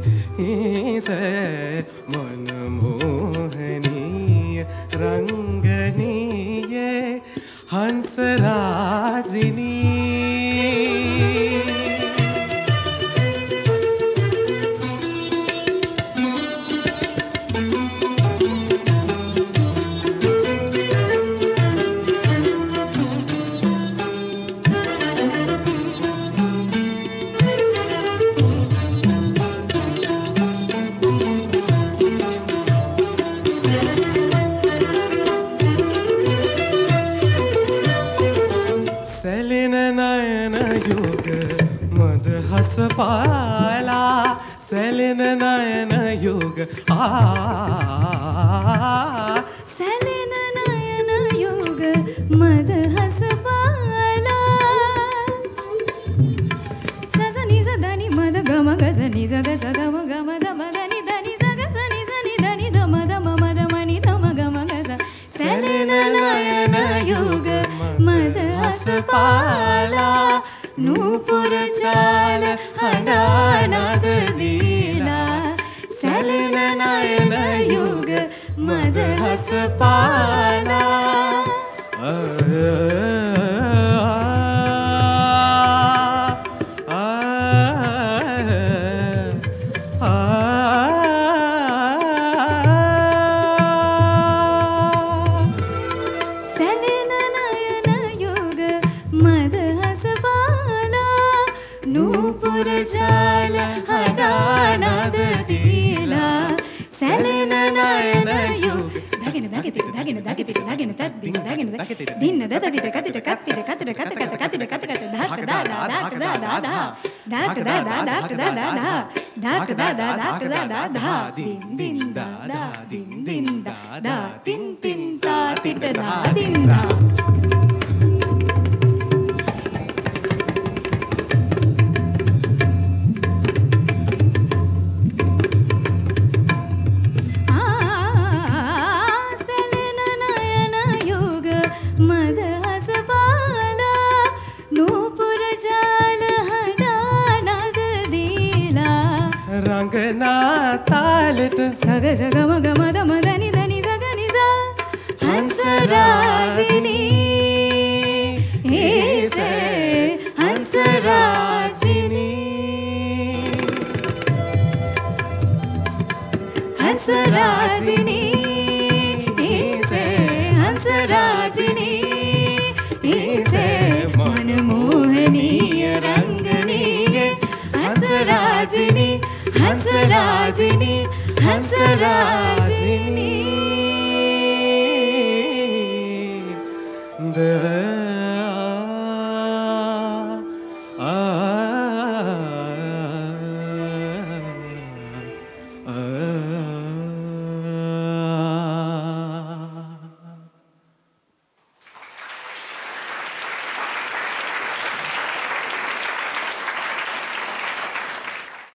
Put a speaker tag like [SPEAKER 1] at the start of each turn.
[SPEAKER 1] हंसराजिनी से मनमोहनी रंगनी ये हंसराजिनी सलिन नयन युग मदहस पाला सलिन नयन युग
[SPEAKER 2] सलिन नयन युग मदहस पाला सजनी सदनी मद गम गजनी जग सगम गम दम धनी धनी जग सनी सनी धनी धम धम मद मनी धम गम गज सलिन नयन युग मदहस पाला नूपुर चाल हडानद दीला सलिन नयन युग मदहस पाला नूपुर चाल हडानद दीला सलिन नयन युग धागिन धागित धागिन धागित धागिन तद्दिन धागिन दिन दददित कतित कतित कतित कत कत कतित कत कत धाक दादा धाक दादा धाक दादा धाक दादा धाक दादा धाक दादा दिन दिन दादा दिन दिन दादा तिन तिन ता तिट दा दिन दा मदहस पाला नूपुर चाल हडानद दीला
[SPEAKER 1] रंगना तालट
[SPEAKER 2] सग सग मग मद मदनी धनी सग निजा हंसराजिनी से हंसराजिनी हंसराजिनी से हंसराजिनी से मनमोहनी रंगनी हंसराजिनी हंसराजिनी हंसराजिनी